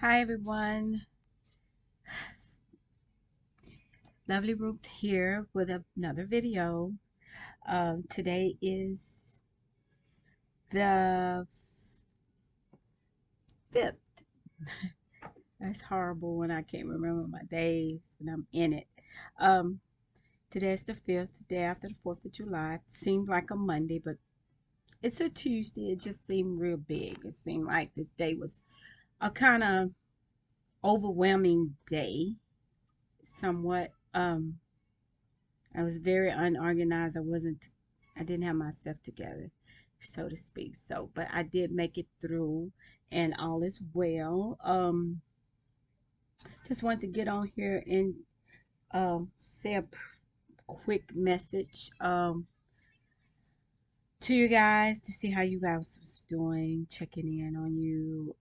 Hi everyone, Lovely Ruth here with another video. Today is the 5th. That's horrible when I can't remember my days when I'm in it. Um, Today's the 5th, day after the 4th of July. Seems like a Monday, but it's a Tuesday. It just seemed real big. It seemed like this day was a kind of overwhelming day, somewhat. I was very unorganized. I didn't have myself together, so to speak. So, but I did make it through and all is well. Just want to get on here and say a quick message to you guys to see how you guys was doing, checking in on you.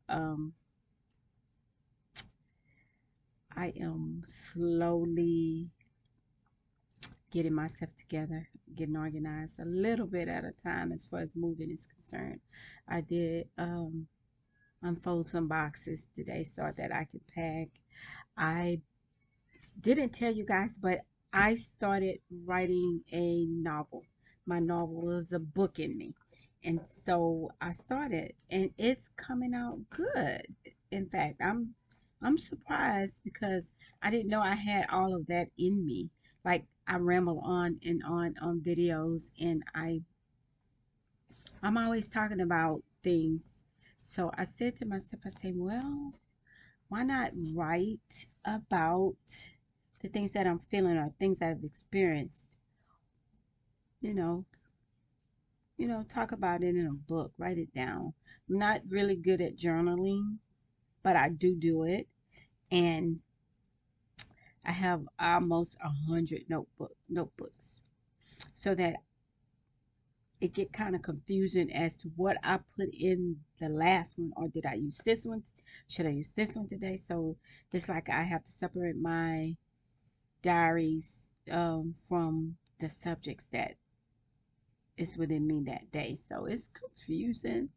I am slowly getting myself together, getting organized a little bit at a time as far as moving is concerned. I did unfold some boxes today so that I could pack. I didn't tell you guys, but I started writing a novel. My novel is a book in me. And so I started and it's coming out good. In fact, I'm surprised because I didn't know I had all of that in me. Like I ramble on and on videos and I'm always talking about things. So I said to myself, I say, well, why not write about the things that I'm feeling or things that I've experienced? You know, talk about it in a book, write it down. I'm not really good at journaling, but I do it. And I have almost 100 notebooks so that it get kind of confusing as to what I put in the last one, or did I use this one? Should I use this one today? So it's like I have to separate my diaries from the subjects that is within me that day. So it's confusing.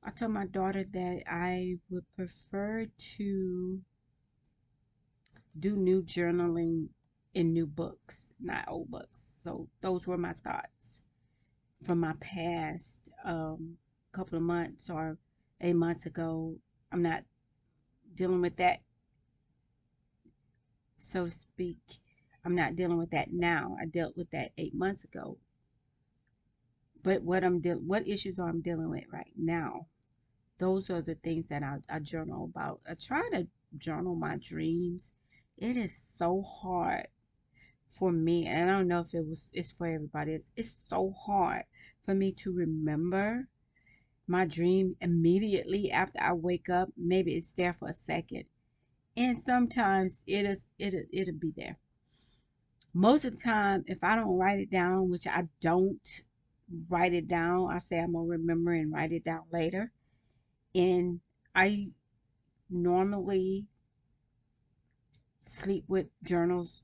I told my daughter that I would prefer to do new journaling in new books, not old books. So those were my thoughts from my past couple of months or 8 months ago. I'm not dealing with that, so to speak. I'm not dealing with that now. I dealt with that 8 months ago. But what issues I'm dealing with right now, those are the things that I journal about. I try to journal my dreams. It is so hard for me, and I don't know if it's for everybody. It's so hard for me to remember my dream immediately after I wake up. Maybe it's there for a second, and sometimes it'll be there. Most of the time, if I don't write it down, which I don't write it down, I say I'm gonna remember and write it down later. And I normally sleep with journals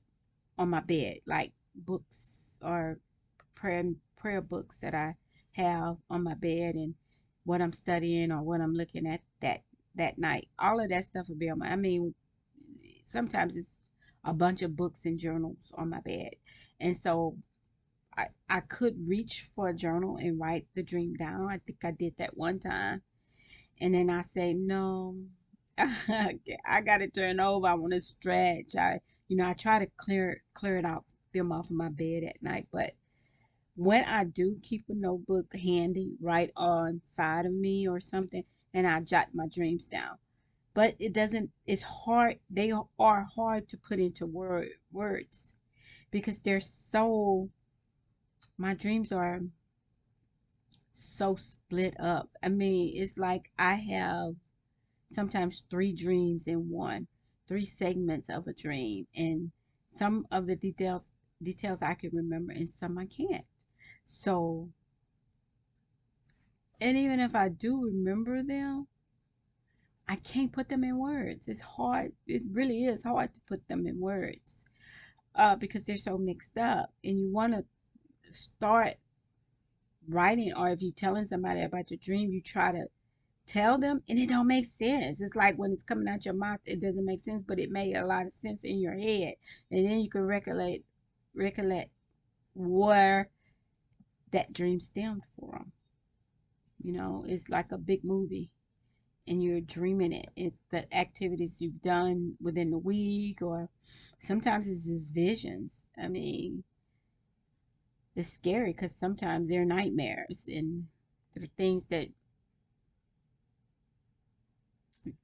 on my bed, like books or prayer books that I have on my bed, and what I'm studying or what I'm looking at that night. All of that stuff will be on my. I mean, sometimes it's a bunch of books and journals on my bed, and so I could reach for a journal and write the dream down. I think I did that one time, and then I say no. I gotta turn over. I want to stretch. I try to clear it out, them off of my bed at night. But when I do keep a notebook handy right on side of me or something, and I jot my dreams down. But it doesn't. It's hard. They are hard to put into words because they're so. My dreams are so split up. I mean, it's like I have sometimes three dreams in one, three segments of a dream, and some of the details I can remember and some I can't. So, and even if I do remember them, I can't put them in words. It's hard. It really is hard to put them in words because they're so mixed up. And you want to start writing, or if you're telling somebody about your dream, you try to tell them and it don't make sense. It's like when it's coming out your mouth, it doesn't make sense, but it made a lot of sense in your head. And then you can recollect where that dream stemmed from. It's like a big movie and you're dreaming it. It's the activities you've done within the week, or sometimes it's just visions. I mean, it's scary because sometimes they're nightmares and they're things that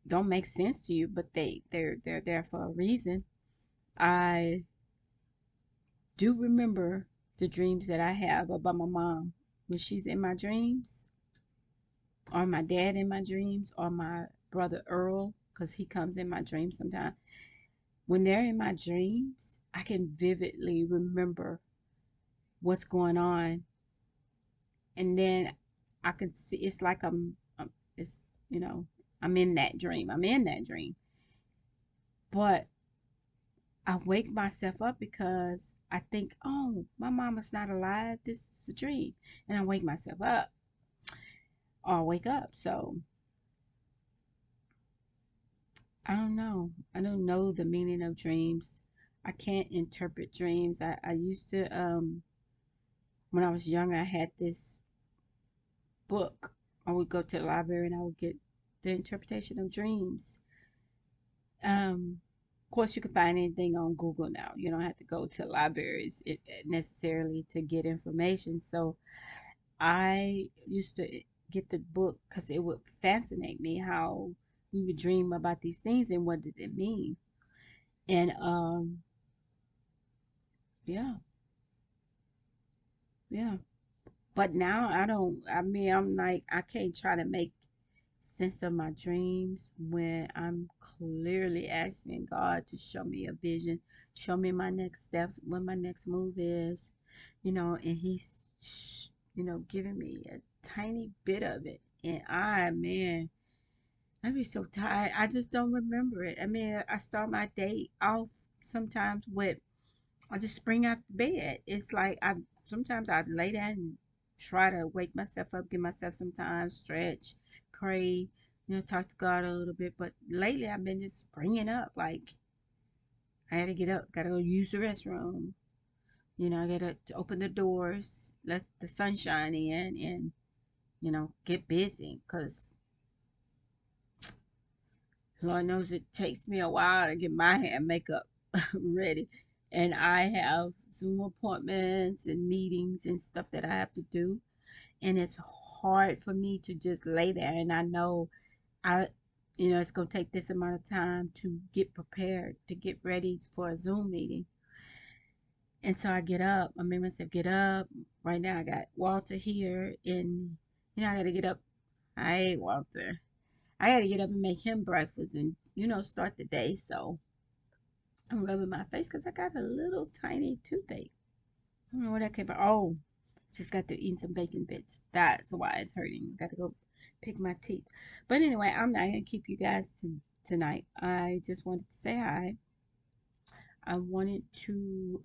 don't make sense to you, but they're there for a reason. I do remember the dreams that I have about my mom when she's in my dreams, or my dad in my dreams, or my brother Earl, because he comes in my dreams sometimes. When they're in my dreams, I can vividly remember what's going on, and then I can see it's like it's you know, I'm in that dream. I'm in that dream, but I wake myself up because I think, oh, my mama's not alive. This is a dream, and I wake myself up or wake up. So I don't know. I don't know the meaning of dreams. I can't interpret dreams. I used to when I was younger, I had this book. I would go to the library and I would get the interpretation of dreams. Of course, you can find anything on Google now. You don't have to go to libraries necessarily to get information. So I used to get the book because it would fascinate me how we would dream about these things and what did it mean. And yeah, yeah. But now I don't. I mean, I'm like I can't try to make sense of my dreams when I'm clearly asking God to show me a vision, show me my next steps, what my next move is, and He's, giving me a tiny bit of it. And man, I'd be so tired. I just don't remember it. I mean, I start my day off sometimes with I just spring out the bed. It's like I sometimes I lay down and try to wake myself up, give myself some time, stretch, pray, talk to God a little bit. But lately I've been just springing up. Like I had to get up, gotta go use the restroom. I gotta open the doors, let the sunshine in, and get busy. Cause Lord knows it takes me a while to get my hair and makeup ready. And I have Zoom appointments and meetings and stuff that I have to do. And it's hard for me to just lay there and I know I it's gonna take this amount of time to get prepared, to get ready for a Zoom meeting. And so I get up, I made myself get up. Right now I got Walter here and I gotta get up. I hate Walter. I gotta get up and make him breakfast and start the day. So I'm rubbing my face because I got a little tiny toothache. I don't know where that came from. Oh, just got to eat some bacon bits. That's why it's hurting. Got to go pick my teeth. But anyway, I'm not gonna keep you guys tonight. I just wanted to say hi. I wanted to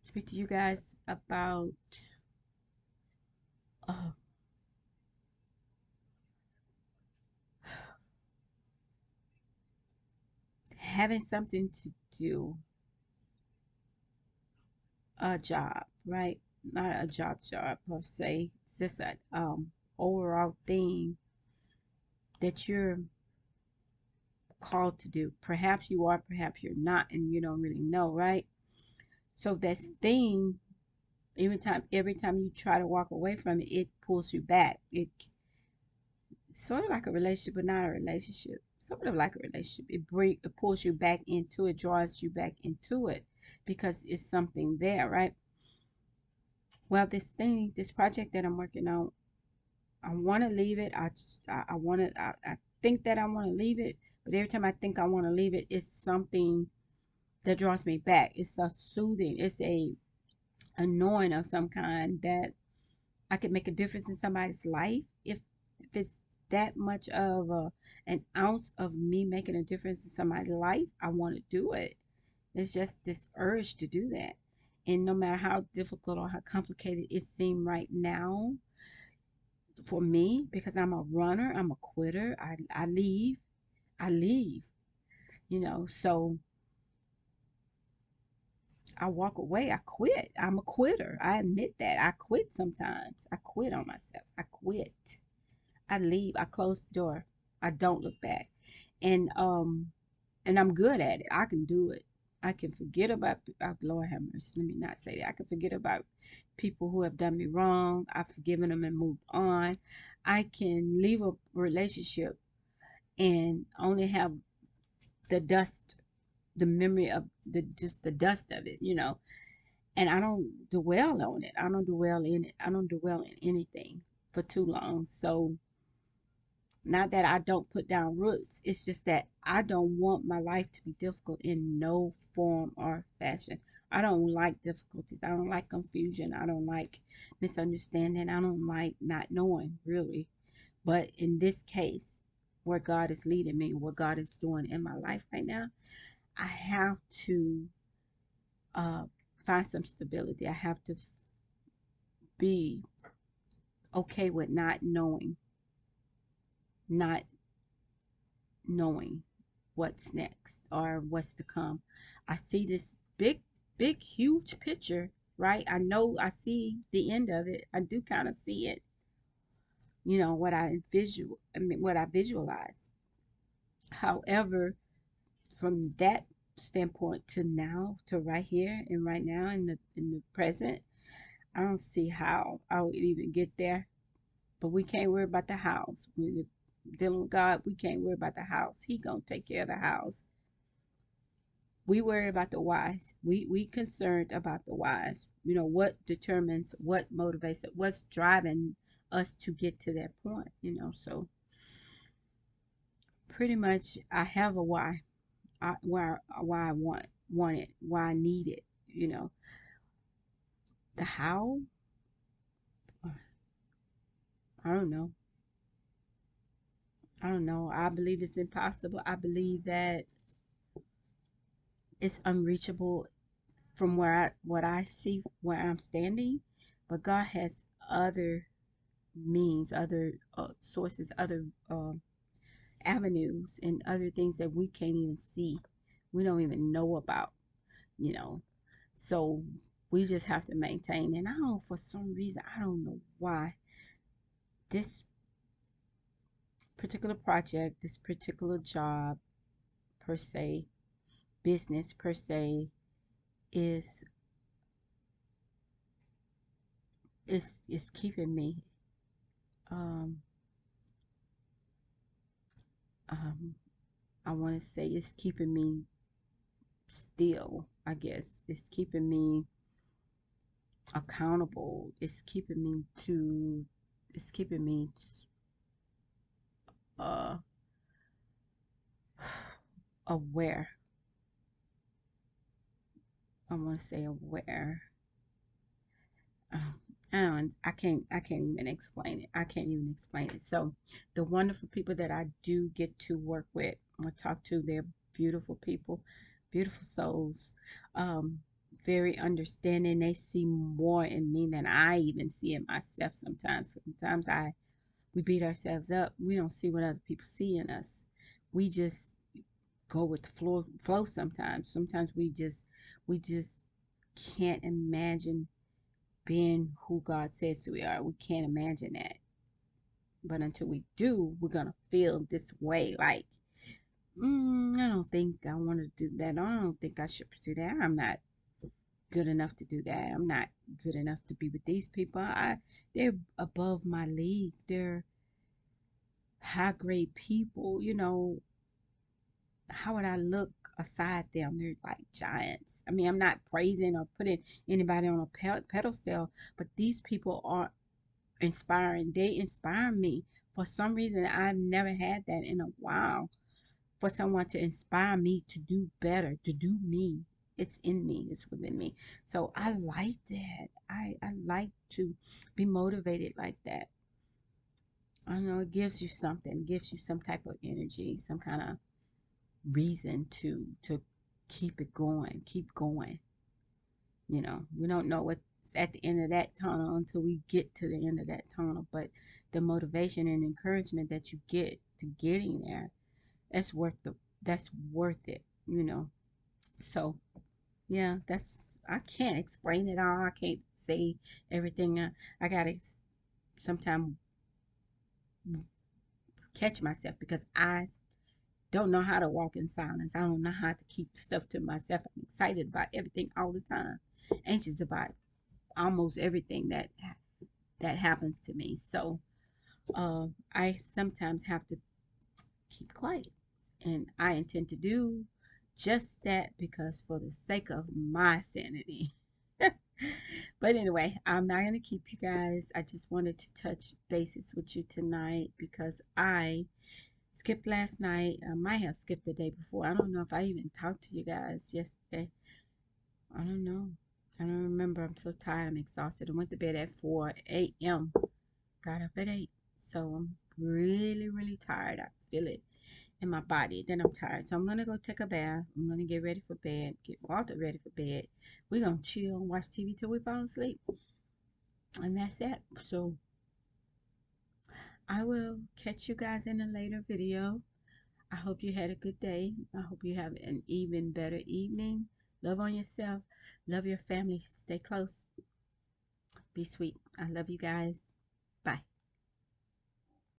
speak to you guys about uh, having something to do, a job, right? Not a job per se. It's just an overall thing that you're called to do. Perhaps you are, perhaps you're not, and you don't really know, right? So that thing, every time you try to walk away from it, it pulls you back. It's sort of like a relationship, but not a relationship. Sort of like a relationship. It pulls you back into it, draws you back into it, because it's something there, right? Well, this project that I'm working on, I want to leave it. I want to. I think that I want to leave it, but every time I think I want to leave it, it's something that draws me back. It's a soothing. It's a knowing of some kind that I could make a difference in somebody's life. If it's that much of an ounce of me making a difference in somebody's life, I want to do it. It's just this urge to do that. And no matter how difficult or how complicated it seems right now, For me, because I'm a runner, I'm a quitter. I leave. I leave. So I walk away. I quit. I'm a quitter. I admit that. I quit sometimes. I quit on myself. I quit. I leave. I close the door. I don't look back. And I'm good at it. I can do it. I can forget about Lord have mercy. Let me not say that. I can forget about people who have done me wrong. I've forgiven them and moved on. I can leave a relationship and only have the dust, the memory of the dust of it. And I don't dwell on it. I don't dwell in it. I don't dwell in anything for too long. So, not that I don't put down roots. It's just that I don't want my life to be difficult in no form or fashion. I don't like difficulties. I don't like confusion. I don't like misunderstanding. I don't like not knowing, really. But in this case, where God is leading me, what God is doing in my life right now, I have to uh, find some stability. I have to be okay with not knowing what's next or what's to come. I see this big, big, huge picture, right? I know I see the end of it. I do kind of see it, what I visualize. However, from that standpoint to now, to right here and right now in the present, I don't see how I would even get there. But we can't worry about the house. We're dealing with God. We can't worry about the house. He gonna take care of the house. We worry about the whys. We concerned about the whys. What determines, what motivates it, what's driving us to get to that point. So pretty much, I have a why. Why I want it, why I need it. The how, I don't know. I don't know. I believe it's impossible. I believe that it's unreachable from what I see where I'm standing, but God has other means, other sources, other avenues, and other things that we can't even see. We don't even know about, you know. So we just have to maintain. And I don't know, for some reason, I don't know why this particular project, this particular job per se, business per se, is is keeping me um um I want to say it's keeping me still. I guess it's keeping me accountable. It's keeping me uh aware. I want to say aware. I can't even explain it. I can't even explain it. So the wonderful people that I do get to work with or talk to, they're beautiful people, beautiful souls, um, very understanding. They see more in me than I even see in myself sometimes. Sometimes we beat ourselves up. We don't see what other people see in us. We just go with the flow sometimes. Sometimes we just can't imagine being who God says we are. We can't imagine that. But until we do, we're going to feel this way like, I don't think I want to do that. I don't think I should pursue that. I'm not good enough to do that. I'm not good enough to be with these people. They're above my league. They're high grade people. How would I look aside them? They're like giants. I mean, I'm not praising or putting anybody on a pedestal, but these people are inspiring. They inspire me. For some reason, I've never had that in a while. For someone to inspire me to do better, to do me. It's in me, it's within me. So I like that. I like to be motivated like that. I don't know, it gives you something, gives you some type of energy, some kind of reason to keep it going, keep going. We don't know what's at the end of that tunnel until we get to the end of that tunnel. But the motivation and encouragement that you get to getting there, that's worth it, you know. So yeah, I can't explain it all. I can't say everything. I gotta sometimes catch myself because I don't know how to walk in silence. I don't know how to keep stuff to myself. I'm excited about everything all the time, anxious about almost everything that happens to me. So I sometimes have to keep quiet, and I intend to do just that because for the sake of my sanity. But anyway, I'm not going to keep you guys. I just wanted to touch bases with you tonight because I skipped last night. I might have skipped the day before. I don't know if I even talked to you guys yesterday. I don't know. I don't remember. I'm so tired. I'm exhausted. I went to bed at 4 a.m. Got up at 8. So I'm really, really tired. I feel it in my body. Then I'm tired. So I'm going to go take a bath. I'm going to get ready for bed. Get Walter ready for bed. We're going to chill and watch TV till we fall asleep. And that's it. So I will catch you guys in a later video. I hope you had a good day. I hope you have an even better evening. Love on yourself. Love your family. Stay close. Be sweet. I love you guys. Bye.